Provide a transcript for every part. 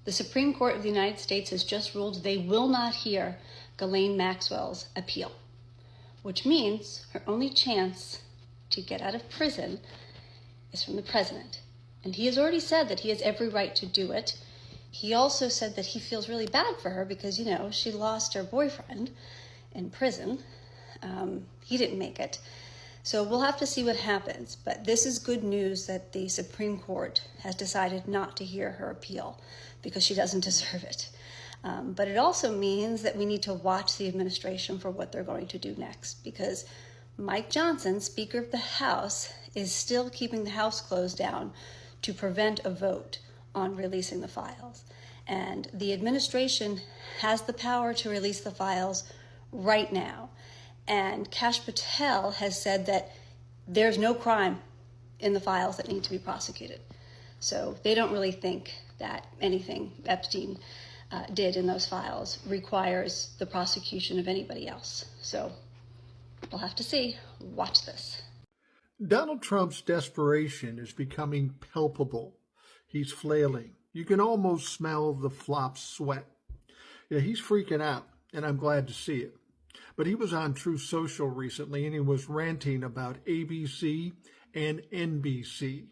The Supreme Court of the United States has just ruled they will not hear Ghislaine Maxwell's appeal, which means her only chance to get out of prison is from the president. And he has already said that he has every right to do it. He also said that he feels really bad for her because, she lost her boyfriend in prison. He didn't make it. So we'll have to see what happens. But this is good news that the Supreme Court has decided not to hear her appeal because she doesn't deserve it. But it also means that we need to watch the administration for what they're going to do next, because Mike Johnson, Speaker of the House, is still keeping the House closed down to prevent a vote on releasing the files. And the administration has the power to release the files right now. And Kash Patel has said that there's no crime in the files that need to be prosecuted. So they don't really think that anything Epstein did in those files requires the prosecution of anybody else. So we'll have to see. Watch this. Donald Trump's desperation is becoming palpable. He's flailing. You can almost smell the flop sweat. Yeah, he's freaking out, and I'm glad to see it. But he was on Truth Social recently, and he was ranting about ABC and NBC.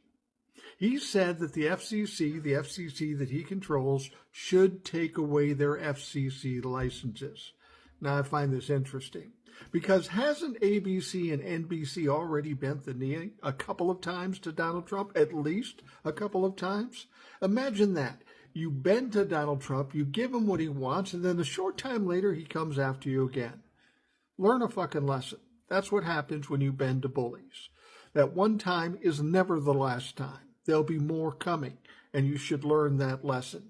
He said that the FCC that he controls, should take away their FCC licenses. Now, I find this interesting, because hasn't ABC and NBC already bent the knee a couple of times to Donald Trump, at least a couple of times? Imagine that. You bend to Donald Trump, you give him what he wants, and then a short time later, he comes after you again. Learn a fucking lesson. That's what happens when you bend to bullies. That one time is never the last time. There'll be more coming, and you should learn that lesson.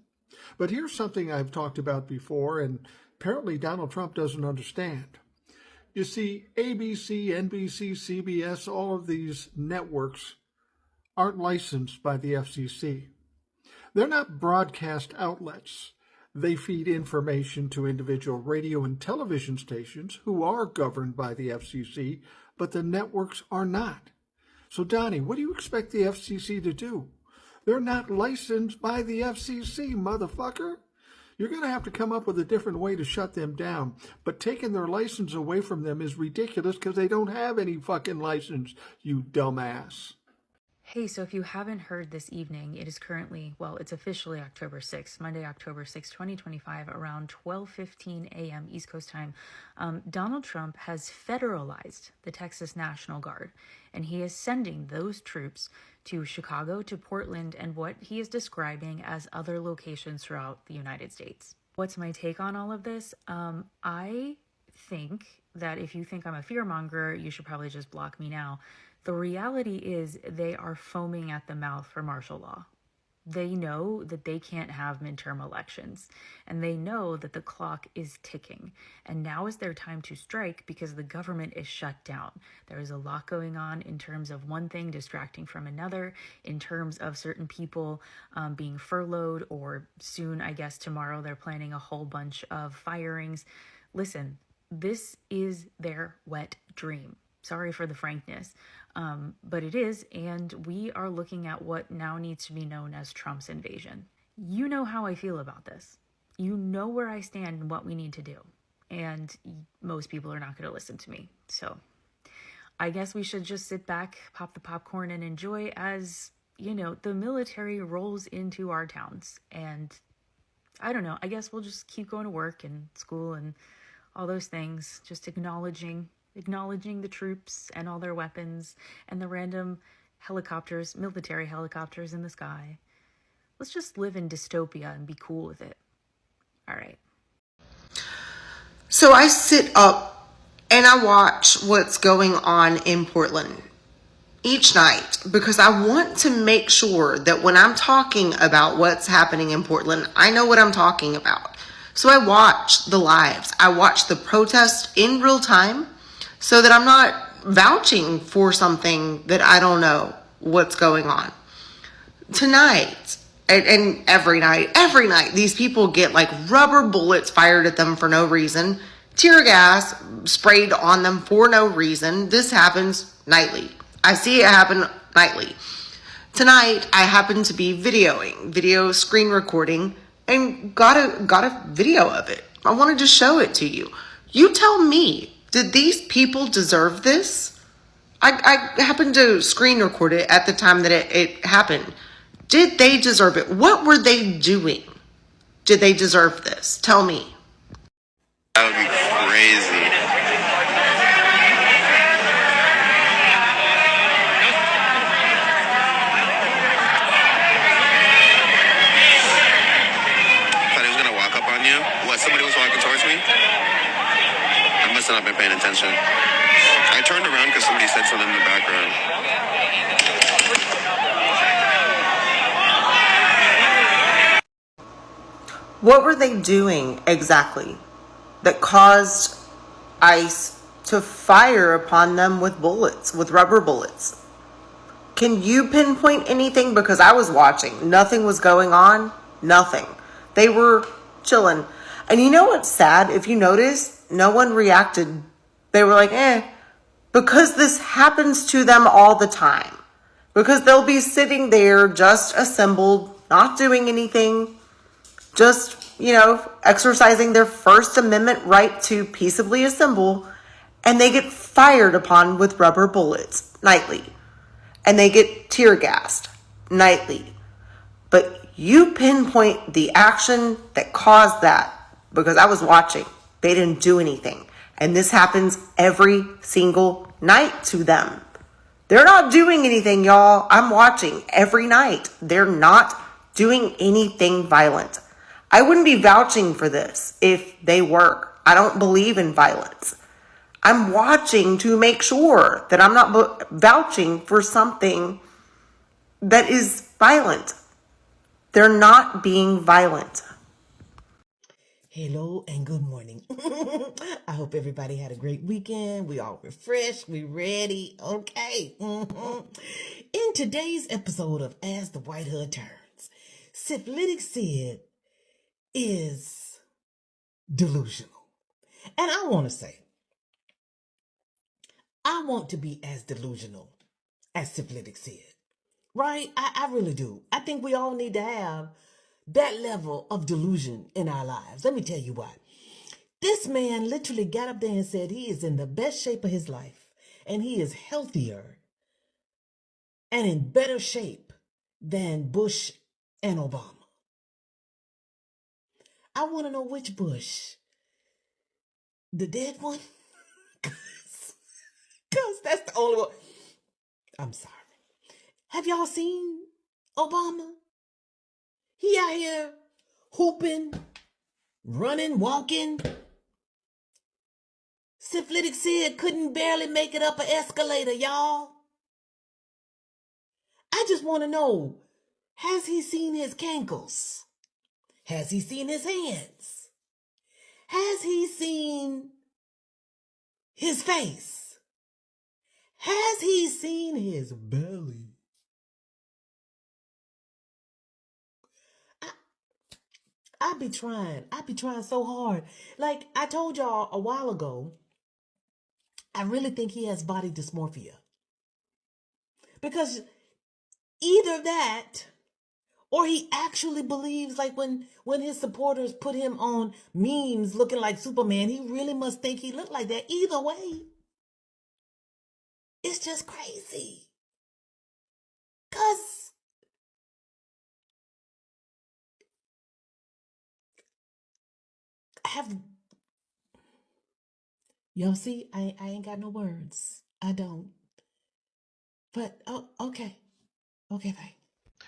But here's something I've talked about before, and apparently Donald Trump doesn't understand. You see, ABC, NBC, CBS, all of these networks aren't licensed by the FCC. They're not broadcast outlets. They feed information to individual radio and television stations who are governed by the FCC, but the networks are not. So, Donnie, what do you expect the FCC to do? They're not licensed by the FCC, motherfucker. You're going to have to come up with a different way to shut them down. But taking their license away from them is ridiculous because they don't have any fucking license, you dumbass. Hey, so if you haven't heard this evening, it is currently, it's officially October 6th, Monday, October 6th, 2025, around 12:15 a.m. East Coast time. Donald Trump has federalized the Texas National Guard, and he is sending those troops to Chicago, to Portland, and what he is describing as other locations throughout the United States. What's my take on all of this? I think that if you think I'm a fearmonger, you should probably just block me now. The reality is they are foaming at the mouth for martial law. They know that they can't have midterm elections, and they know that the clock is ticking. And now is their time to strike because the government is shut down. There is a lot going on in terms of one thing distracting from another, in terms of certain people being furloughed, or soon, I guess tomorrow, they're planning a whole bunch of firings. Listen, this is their wet dream. Sorry for the frankness, but it is, and we are looking at what now needs to be known as Trump's invasion. You know how I feel about this. You know where I stand and what we need to do, and most people are not going to listen to me. So I guess we should just sit back, pop the popcorn, and enjoy as, the military rolls into our towns. And I don't know, I guess we'll just keep going to work and school and all those things, just acknowledging the troops and all their weapons and the random helicopters, military helicopters in the sky. Let's just live in dystopia and be cool with it. All right. So I sit up and I watch what's going on in Portland each night because I want to make sure that when I'm talking about what's happening in Portland, I know what I'm talking about. So I watch the lives. I watch the protest in real time, so that I'm not vouching for something that I don't know what's going on. Tonight, and every night, these people get like rubber bullets fired at them for no reason, tear gas sprayed on them for no reason. This happens nightly. I see it happen nightly. Tonight, I happen to be video screen recording and got a video of it. I wanted to show it to you. You tell me, did these people deserve this? I happened to screen record it at the time that it happened. Did they deserve it? What were they doing? Did they deserve this? Tell me. That would be crazy. Thought he was gonna walk up on you. What? Somebody was walking towards me? I must have not been paying attention. I turned around because somebody said something in the background. What were they doing exactly that caused ICE to fire upon them with bullets, with rubber bullets? Can you pinpoint anything? Because I was watching. Nothing was going on. Nothing. They were chilling. And you know what's sad? If you notice, no one reacted. They were like, because this happens to them all the time. Because they'll be sitting there just assembled, not doing anything, just, exercising their First Amendment right to peaceably assemble, and they get fired upon with rubber bullets nightly. And they get tear gassed nightly. But you pinpoint the action that caused that, because I was watching. They didn't do anything. And this happens every single night to them. They're not doing anything, y'all. I'm watching every night. They're not doing anything violent. I wouldn't be vouching for this if they were. I don't believe in violence. I'm watching to make sure that I'm not vouching for something that is violent. They're not being violent. Hello and good morning. I hope everybody had a great weekend. We all refreshed. We ready. Okay. In today's episode of As the White Hood Turns, Syphilitic Sid is delusional. And I want to say, I want to be as delusional as Syphilitic Sid. Right? I really do. I think we all need to have that level of delusion in our lives. Let me tell you why. This man literally got up there and said he is in the best shape of his life and he is healthier and in better shape than Bush and Obama. I want to know which Bush. The dead one? Because that's the only one. I'm sorry. Have y'all seen Obama? He out here hooping, running, walking. Syphilitic Sid couldn't barely make it up an escalator, y'all. I just want to know, has he seen his cankles? Has he seen his hands? Has he seen his face? Has he seen his belly? I be trying so hard. Like I told y'all a while ago, I really think he has body dysmorphia. Because either that, or he actually believes, like when his supporters put him on memes looking like Superman, he really must think he looked like that. Either way, it's just crazy. Because y'all see, I ain't got no words. I don't. But, okay. Okay, bye.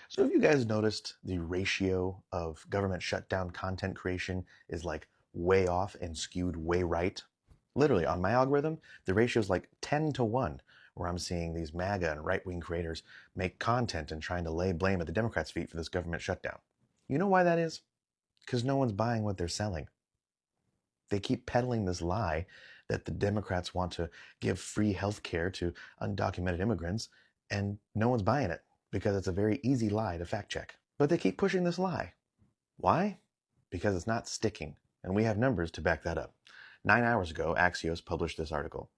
So have you guys noticed the ratio of government shutdown content creation is like way off and skewed way right? Literally, on my algorithm, the ratio is like 10 to 1, where I'm seeing these MAGA and right-wing creators make content and trying to lay blame at the Democrats' feet for this government shutdown. You know why that is? Because no one's buying what they're selling. They keep peddling this lie that the Democrats want to give free health care to undocumented immigrants, and no one's buying it because it's a very easy lie to fact check. But they keep pushing this lie. Why? Because it's not sticking, and we have numbers to back that up. 9 hours ago, Axios published this article.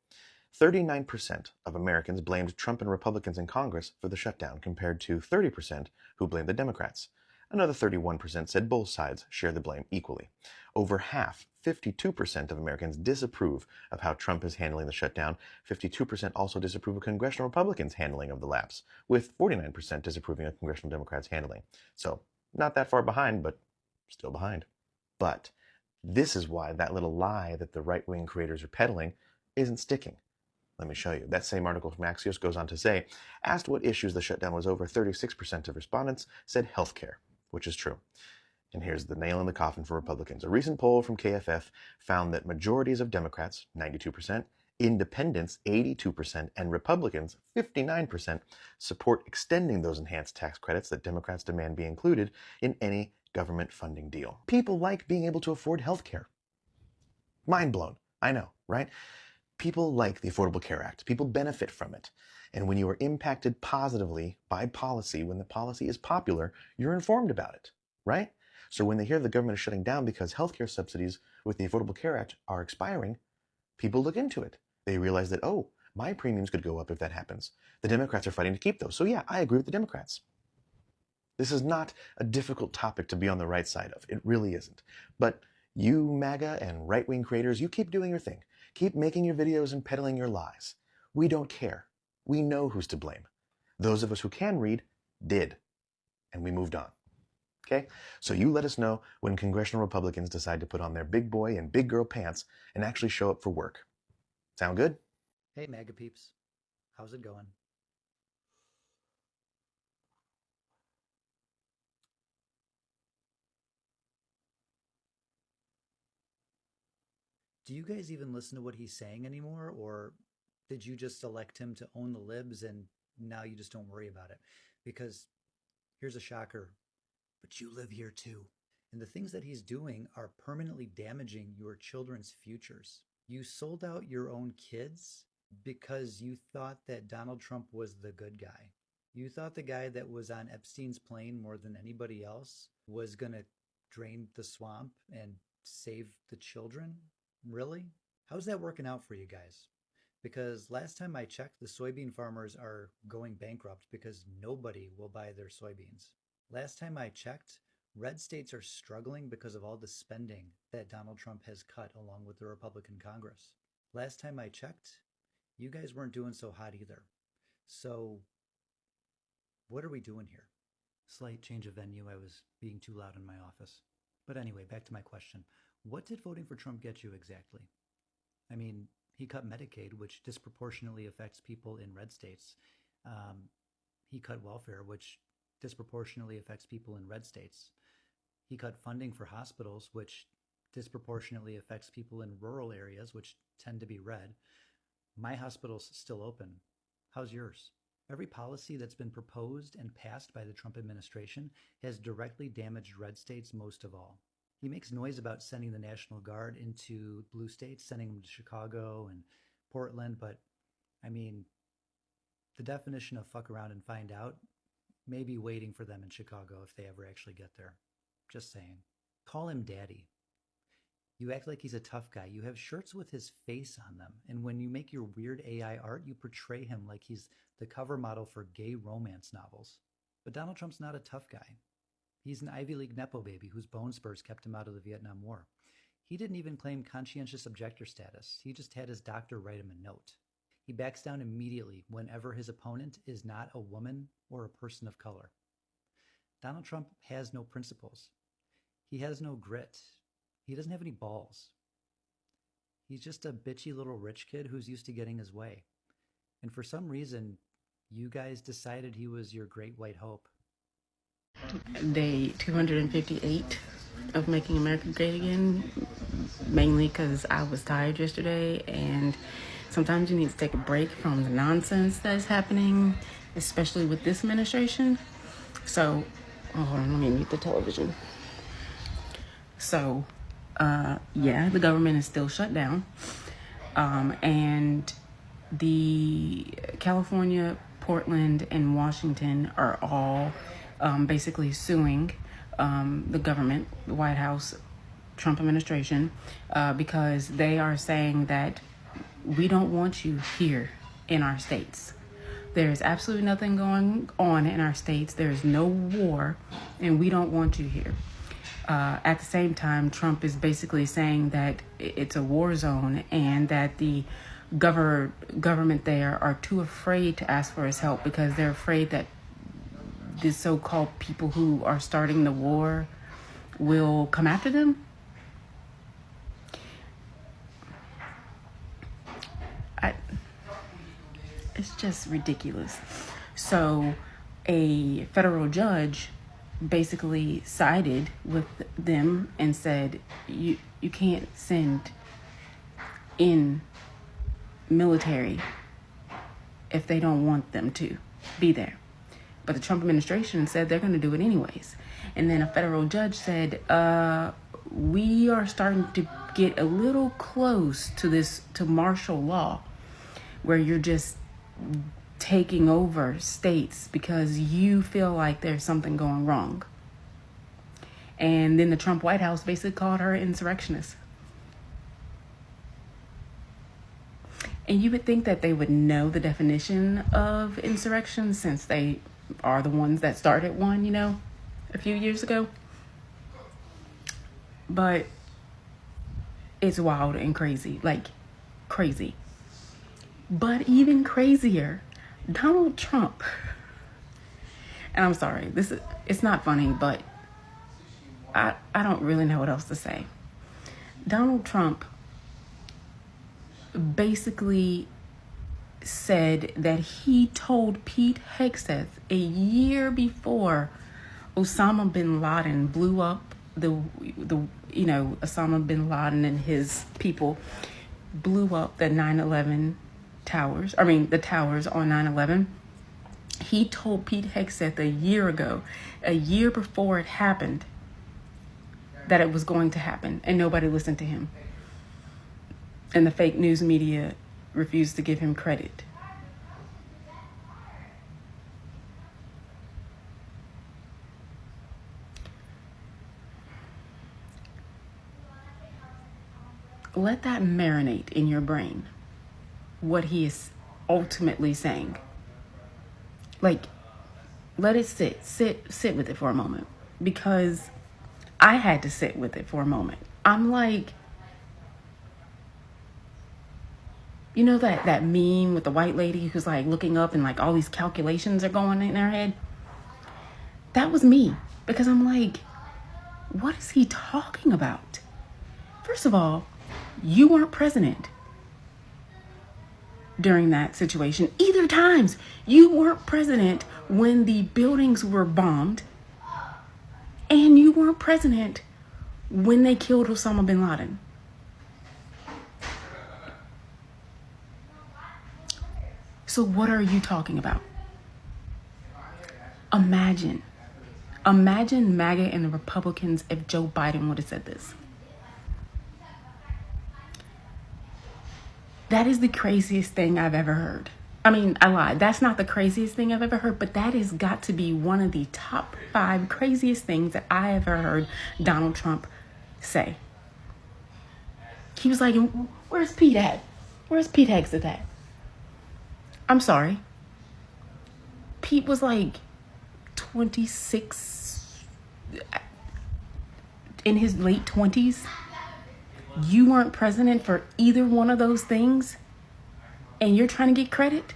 39% of Americans blamed Trump and Republicans in Congress for the shutdown, compared to 30% who blamed the Democrats. Another 31% said both sides share the blame equally. Over half, 52% of Americans disapprove of how Trump is handling the shutdown. 52% also disapprove of congressional Republicans' handling of the lapse, with 49% disapproving of congressional Democrats' handling. So, not that far behind, but still behind. But this is why that little lie that the right-wing creators are peddling isn't sticking. Let me show you. That same article from Axios goes on to say, asked what issues the shutdown was over, 36% of respondents said healthcare, which is true. And here's the nail in the coffin for Republicans. A recent poll from KFF found that majorities of Democrats, 92%, independents, 82%, and Republicans, 59%, support extending those enhanced tax credits that Democrats demand be included in any government funding deal. People like being able to afford healthcare. Mind blown. I know, right? People like the Affordable Care Act. People benefit from it. And when you are impacted positively by policy, when the policy is popular, you're informed about it, right? So when they hear the government is shutting down because healthcare subsidies with the Affordable Care Act are expiring, people look into it. They realize that, oh, my premiums could go up if that happens. The Democrats are fighting to keep those. So yeah, I agree with the Democrats. This is not a difficult topic to be on the right side of. It really isn't. But you, MAGA and right-wing creators, you keep doing your thing. Keep making your videos and peddling your lies. We don't care. We know who's to blame. Those of us who can read did. And we moved on. Okay? So you let us know when congressional Republicans decide to put on their big boy and big girl pants and actually show up for work. Sound good? Hey, MAGA peeps. How's it going? Do you guys even listen to what he's saying anymore, or did you just elect him to own the libs and now you just don't worry about it? Because here's a shocker, but you live here too. And the things that he's doing are permanently damaging your children's futures. You sold out your own kids because you thought that Donald Trump was the good guy. You thought the guy that was on Epstein's plane more than anybody else was going to drain the swamp and save the children? Really? How's that working out for you guys? Because last time I checked, the soybean farmers are going bankrupt because nobody will buy their soybeans. Last time I checked, red states are struggling because of all the spending that Donald Trump has cut along with the Republican Congress. Last time I checked, you guys weren't doing so hot either. So what are we doing here? Slight change of venue. I was being too loud in my office. But anyway, back to my question. What did voting for Trump get you exactly? I mean, he cut Medicaid, which disproportionately affects people in red states. He cut welfare, which disproportionately affects people in red states. He cut funding for hospitals, which disproportionately affects people in rural areas, which tend to be red. My hospital's still open. How's yours? Every policy that's been proposed and passed by the Trump administration has directly damaged red states most of all. He makes noise about sending the National Guard into blue states, sending them to Chicago and Portland, but I mean, the definition of fuck around and find out may be waiting for them in Chicago if they ever actually get there. Just saying. Call him daddy. You act like he's a tough guy. You have shirts with his face on them, and when you make your weird AI art, you portray him like he's the cover model for gay romance novels. But Donald Trump's not a tough guy. He's an Ivy League Nepo baby whose bone spurs kept him out of the Vietnam War. He didn't even claim conscientious objector status. He just had his doctor write him a note. He backs down immediately whenever his opponent is not a woman or a person of color. Donald Trump has no principles. He has no grit. He doesn't have any balls. He's just a bitchy little rich kid who's used to getting his way. And for some reason, you guys decided he was your great white hope. Day 258 of Making America Great Again, mainly because I was tired yesterday, and sometimes you need to take a break from the nonsense that's happening, especially with this administration. So, hold on, let me mute the television. So, yeah, the government is still shut down, and the California, Portland, and Washington are all basically suing the government, the White House, Trump administration, because they are saying that we don't want you here in our states. There is absolutely nothing going on in our states. There is no war, and we don't want you here. At the same time, Trump is basically saying that it's a war zone and that the government there are too afraid to ask for his help because they're afraid that the so-called people who are starting the war will come after them. It's just ridiculous. So a federal judge basically sided with them and said, you can't send in military if they don't want them to be there. But the Trump administration said they're going to do it anyways. And then a federal judge said, we are starting to get a little close to martial law, where you're just taking over states because you feel like there's something going wrong. And then the Trump White House basically called her insurrectionist. And you would think that they would know the definition of insurrection since they are the ones that started one, a few years ago. But it's wild and crazy, like crazy. But even crazier, Donald Trump. And I'm sorry, it's not funny, but I don't really know what else to say. Donald Trump basically said that he told Pete Hegseth a year before Osama bin Laden blew up Osama bin Laden and his people blew up the 9/11 towers. The towers on 9/11. He told Pete Hegseth a year before it happened, that it was going to happen, and nobody listened to him. And the fake news media refused to give him credit. Let that marinate in your brain, what he is ultimately saying. Like, let it sit with it for a moment, because I had to sit with it for a moment. I'm like, that meme with the white lady who's like looking up and like all these calculations are going in her head? That was me, because I'm like, what is he talking about? First of all, you weren't president during that situation either times. You weren't president when the buildings were bombed, and you weren't president when they killed Osama bin Laden. So what are you talking about? Imagine MAGA and the Republicans if Joe Biden would have said this. That is the craziest thing I've ever heard. I lied. That's not the craziest thing I've ever heard, but that has got to be one of the top 5 craziest things that I ever heard Donald Trump say. He was like, where's Pete at? Where's Pete Hegseth at? I'm sorry. Pete was like 26, in his late 20s. You weren't president for either one of those things, and you're trying to get credit?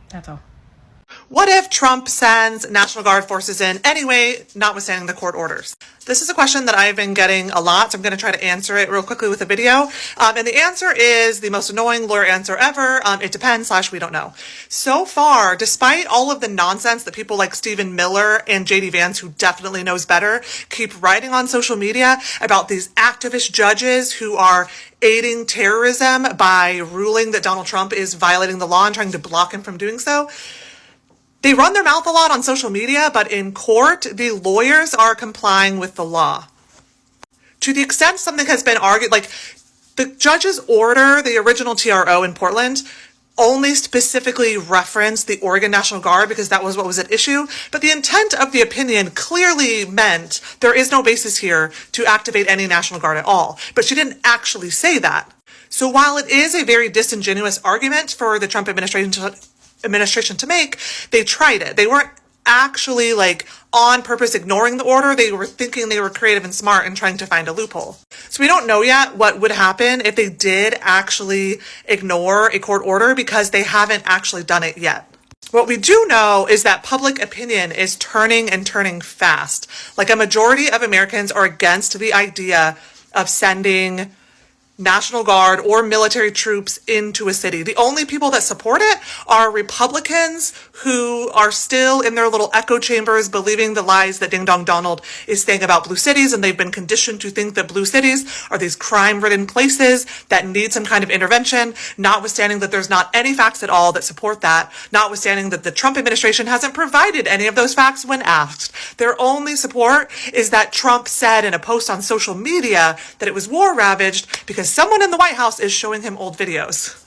That's all. What if Trump sends National Guard forces in anyway, notwithstanding the court orders? This is a question that I've been getting a lot, so I'm going to try to answer it real quickly with a video. And the answer is the most annoying lawyer answer ever. It depends / we don't know. So far, despite all of the nonsense that people like Stephen Miller and JD Vance, who definitely knows better, keep writing on social media about these activist judges who are aiding terrorism by ruling that Donald Trump is violating the law and trying to block him from doing so, they run their mouth a lot on social media, but in court, the lawyers are complying with the law. To the extent something has been argued, like the judge's order, the original TRO in Portland, only specifically referenced the Oregon National Guard because that was what was at issue, but the intent of the opinion clearly meant there is no basis here to activate any National Guard at all. But she didn't actually say that. So while it is a very disingenuous argument for the Trump administration to make, they tried it. They weren't actually like on purpose ignoring the order. They were thinking they were creative and smart and trying to find a loophole. So we don't know yet what would happen if they did actually ignore a court order because they haven't actually done it yet. What we do know is that public opinion is turning and turning fast. Like a majority of Americans are against the idea of sending National Guard or military troops into a city. The only people that support it are Republicans who are still in their little echo chambers believing the lies that Ding Dong Donald is saying about blue cities, and they've been conditioned to think that blue cities are these crime-ridden places that need some kind of intervention, notwithstanding that there's not any facts at all that support that, notwithstanding that the Trump administration hasn't provided any of those facts when asked. Their only support is that Trump said in a post on social media that it was war-ravaged because someone in the White House is showing him old videos.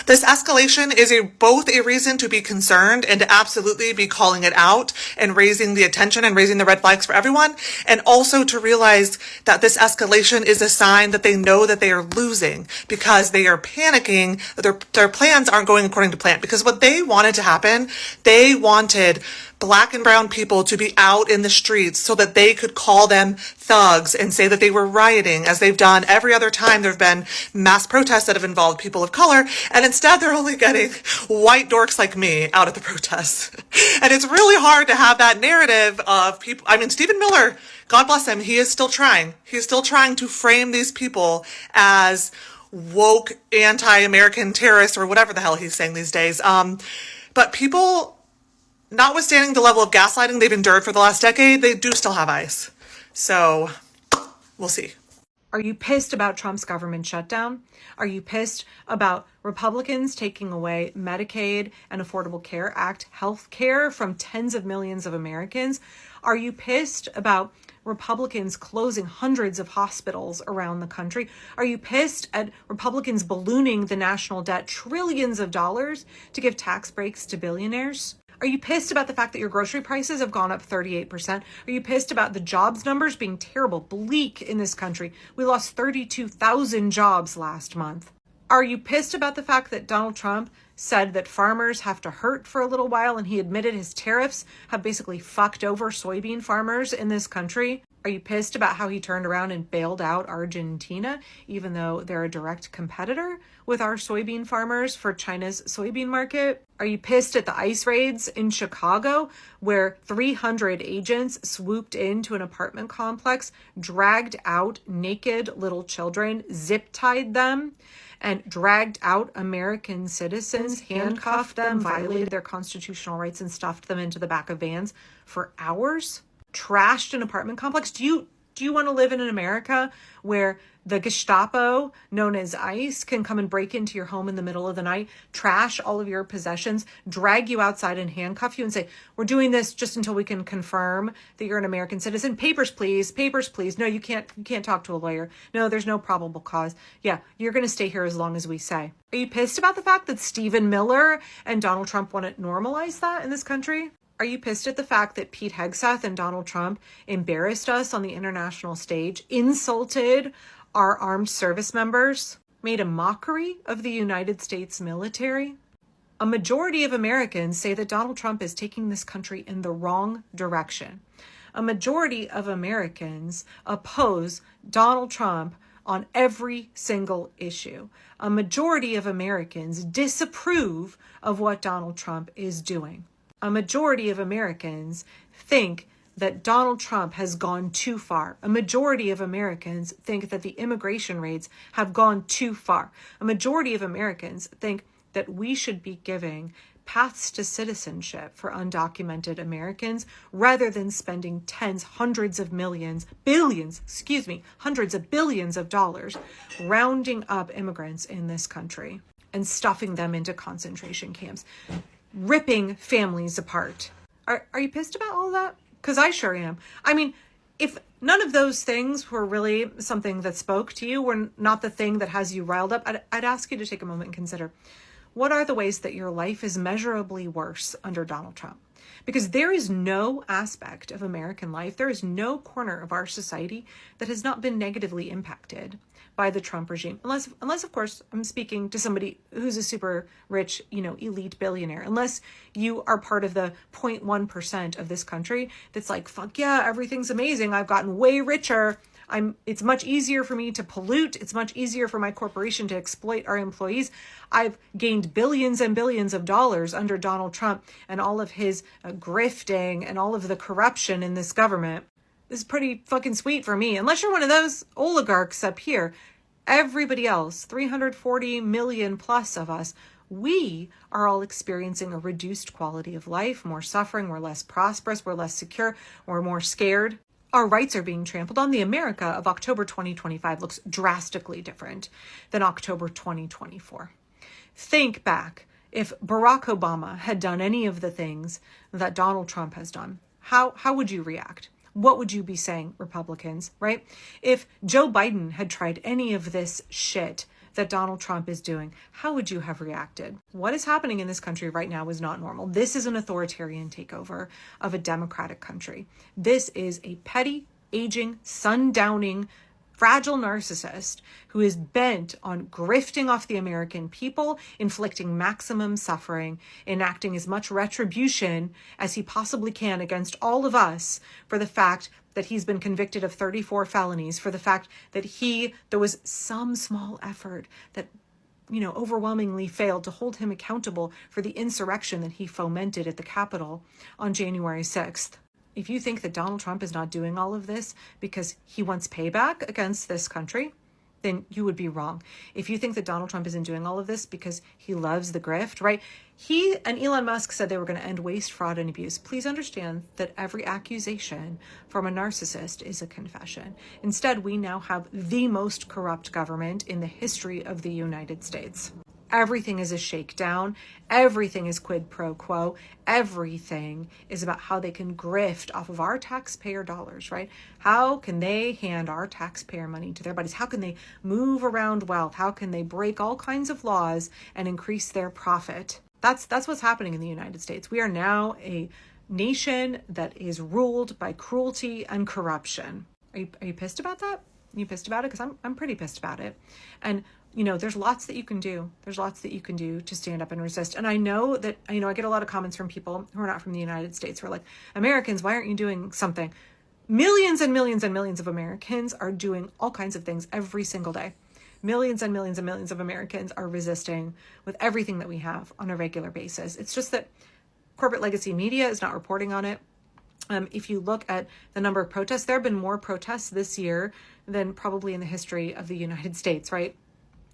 This escalation is both a reason to be concerned and to absolutely be calling it out and raising the attention and raising the red flags for everyone, and also to realize that this escalation is a sign that they know that they are losing because they are panicking, that their plans aren't going according to plan. Because what they wanted to happen, they wanted Black and brown people to be out in the streets so that they could call them thugs and say that they were rioting, as they've done every other time there have been mass protests that have involved people of color. And instead, they're only getting white dorks like me out at the protests. And it's really hard to have that narrative of people. I mean, Stephen Miller, God bless him, he is still trying. He's still trying to frame these people as woke anti-American terrorists or whatever the hell he's saying these days. But people, notwithstanding the level of gaslighting they've endured for the last decade, they do still have ice. So we'll see. Are you pissed about Trump's government shutdown? Are you pissed about Republicans taking away Medicaid and Affordable Care Act health care from tens of millions of Americans? Are you pissed about Republicans closing hundreds of hospitals around the country? Are you pissed at Republicans ballooning the national debt trillions of dollars to give tax breaks to billionaires? Are you pissed about the fact that your grocery prices have gone up 38%? Are you pissed about the jobs numbers being terrible, bleak in this country? We lost 32,000 jobs last month. Are you pissed about the fact that Donald Trump said that farmers have to hurt for a little while, and he admitted his tariffs have basically fucked over soybean farmers in this country? Are you pissed about how he turned around and bailed out Argentina, even though they're a direct competitor with our soybean farmers for China's soybean market? Are you pissed at the ICE raids in Chicago, where 300 agents swooped into an apartment complex, dragged out naked little children, zip-tied them, and dragged out American citizens, handcuffed them, violated their constitutional rights, and stuffed them into the back of vans for hours? Trashed an apartment complex? Do you want to live in an America where the Gestapo, known as ICE, can come and break into your home in the middle of the night, trash all of your possessions, drag you outside and handcuff you and say, we're doing this just until we can confirm that you're an American citizen. Papers, please. Papers, please. No, you can't talk to a lawyer. No, there's no probable cause. Yeah, you're going to stay here as long as we say. Are you pissed about the fact that Stephen Miller and Donald Trump want to normalize that in this country? Are you pissed at the fact that Pete Hegseth and Donald Trump embarrassed us on the international stage, insulted our armed service members, made a mockery of the United States military? A majority of Americans say that Donald Trump is taking this country in the wrong direction. A majority of Americans oppose Donald Trump on every single issue. A majority of Americans disapprove of what Donald Trump is doing. A majority of Americans think that Donald Trump has gone too far. A majority of Americans think that the immigration raids have gone too far. A majority of Americans think that we should be giving paths to citizenship for undocumented Americans rather than spending hundreds of billions of dollars rounding up immigrants in this country and stuffing them into concentration camps, ripping families apart. Are you pissed about all that? Because I sure am. I mean, if none of those things were really something that spoke to you, were not the thing that has you riled up, I'd ask you to take a moment and consider, What are the ways that your life is measurably worse under Donald Trump? Because there is no aspect of American life, there is no corner of our society that has not been negatively impacted by the Trump regime. Unless of course, I'm speaking to somebody who's a super rich, elite billionaire. Unless you are part of the 0.1% of this country that's like, fuck yeah, everything's amazing. I've gotten way richer. It's much easier for me to pollute. It's much easier for my corporation to exploit our employees. I've gained billions and billions of dollars under Donald Trump and all of his grifting and all of the corruption in this government. This is pretty fucking sweet for me. Unless you're one of those oligarchs up here. Everybody else, 340 million plus of us, we are all experiencing a reduced quality of life, more suffering, we're less prosperous, we're less secure, we're more scared. Our rights are being trampled on. The America of October 2025 looks drastically different than October 2024. Think back. If Barack Obama had done any of the things that Donald Trump has done, how would you react? What would you be saying, Republicans, right? If Joe Biden had tried any of this shit that Donald Trump is doing, how would you have reacted? What is happening in this country right now is not normal. This is an authoritarian takeover of a democratic country. This is a petty, aging, sundowning, fragile narcissist who is bent on grifting off the American people, inflicting maximum suffering, enacting as much retribution as he possibly can against all of us for the fact that he's been convicted of 34 felonies, for the fact that there was some small effort that, overwhelmingly failed to hold him accountable for the insurrection that he fomented at the Capitol on January 6th. If you think that Donald Trump is not doing all of this because he wants payback against this country, then you would be wrong. If you think that Donald Trump isn't doing all of this because he loves the grift, right? He and Elon Musk said they were going to end waste, fraud, and abuse. Please understand that every accusation from a narcissist is a confession. Instead, we now have the most corrupt government in the history of the United States. Everything is a shakedown. Everything is quid pro quo. Everything is about how they can grift off of our taxpayer dollars, right? How can they hand our taxpayer money to their buddies? How can they move around wealth? How can they break all kinds of laws and increase their profit? That's what's happening in the United States. We are now a nation that is ruled by cruelty and corruption. Are you pissed about that? Are you pissed about it? Because I'm pretty pissed about it. And there's lots that you can do. There's lots that you can do to stand up and resist. And I know that, I get a lot of comments from people who are not from the United States who are like, Americans, why aren't you doing something? Millions and millions and millions of Americans are doing all kinds of things every single day. Millions and millions and millions of Americans are resisting with everything that we have on a regular basis. It's just that corporate legacy media is not reporting on it. If you look at the number of protests, there have been more protests this year than probably in the history of the United States, right?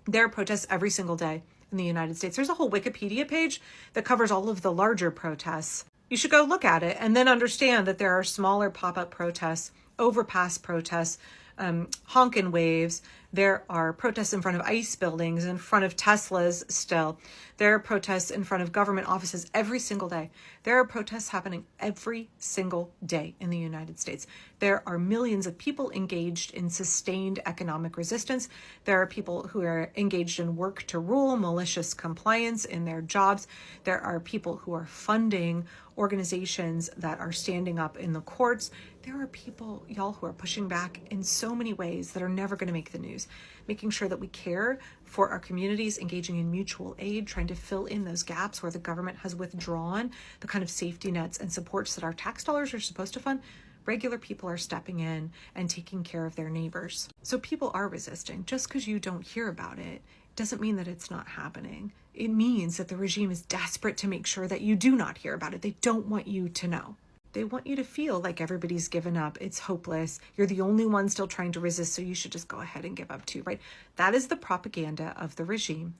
There are protests every single day in the United States. There's a whole Wikipedia page that covers all of the larger protests. You should go look at it and then understand that there are smaller pop-up protests, overpass protests, honkin' waves. There are protests in front of ICE buildings, in front of Teslas still. There are protests in front of government offices every single day. There are protests happening every single day in the United States. There are millions of people engaged in sustained economic resistance. There are people who are engaged in work to rule, malicious compliance in their jobs. There are people who are funding organizations that are standing up in the courts. There are people, y'all, who are pushing back in so many ways that are never going to make the news, making sure that we care for our communities, engaging in mutual aid, trying to fill in those gaps where the government has withdrawn the kind of safety nets and supports that our tax dollars are supposed to fund. Regular people are stepping in and taking care of their neighbors. So people are resisting. Just because you don't hear about it doesn't mean that it's not happening. It means that the regime is desperate to make sure that you do not hear about it. They don't want you to know. They want you to feel like everybody's given up. It's hopeless. You're the only one still trying to resist, so you should just go ahead and give up too, right? That is the propaganda of the regime.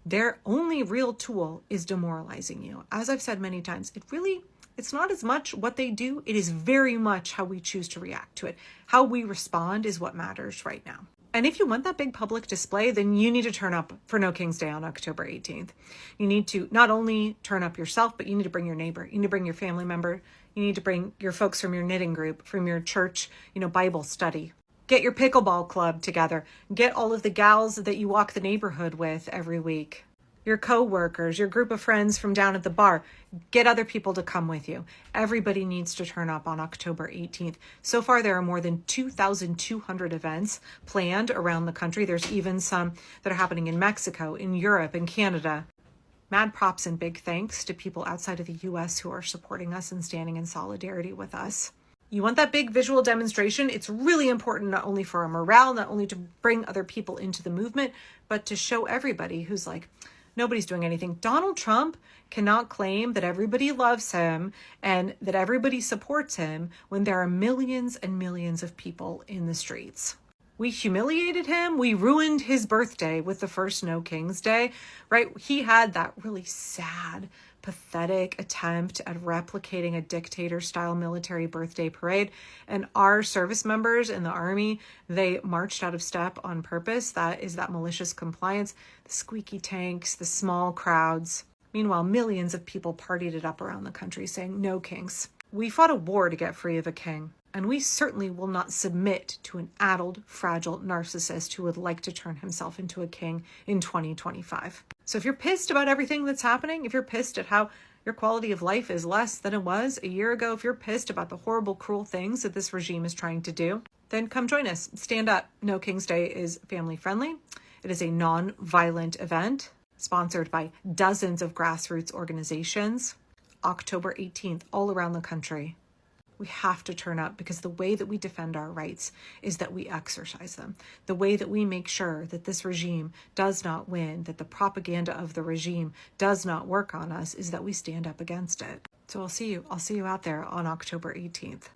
Their only real tool is demoralizing you. As I've said many times, it's not as much what they do. It is very much how we choose to react to it. How we respond is what matters right now. And if you want that big public display, then you need to turn up for No King's Day on October 18th. You need to not only turn up yourself, but you need to bring your neighbor. You need to bring your family member. You need to bring your folks from your knitting group, from your church, Bible study. Get your pickleball club together. Get all of the gals that you walk the neighborhood with every week. your co-workers, your group of friends from down at the bar. Get other people to come with you. Everybody needs to turn up on October 18th. So far, there are more than 2,200 events planned around the country. There's even some that are happening in Mexico, in Europe, in Canada. Mad props and big thanks to people outside of the U.S. who are supporting us and standing in solidarity with us. You want that big visual demonstration? It's really important not only for our morale, not only to bring other people into the movement, but to show everybody who's like, nobody's doing anything. Donald Trump cannot claim that everybody loves him and that everybody supports him when there are millions and millions of people in the streets. We humiliated him. We ruined his birthday with the first No Kings Day, right? He had that really sad, pathetic attempt at replicating a dictator-style military birthday parade. And our service members in the army, they marched out of step on purpose. That is that malicious compliance, the squeaky tanks, the small crowds. Meanwhile, millions of people partied it up around the country saying, no kings. We fought a war to get free of a king. And we certainly will not submit to an addled, fragile narcissist who would like to turn himself into a king in 2025. So if you're pissed about everything that's happening, if you're pissed at how your quality of life is less than it was a year ago, if you're pissed about the horrible, cruel things that this regime is trying to do, then come join us. Stand up. No King's Day is family friendly. It is a non-violent event sponsored by dozens of grassroots organizations. October 18th, all around the country. We have to turn up because the way that we defend our rights is that we exercise them. The way that we make sure that this regime does not win, that the propaganda of the regime does not work on us, is that we stand up against it. So I'll see you out there on October 18th.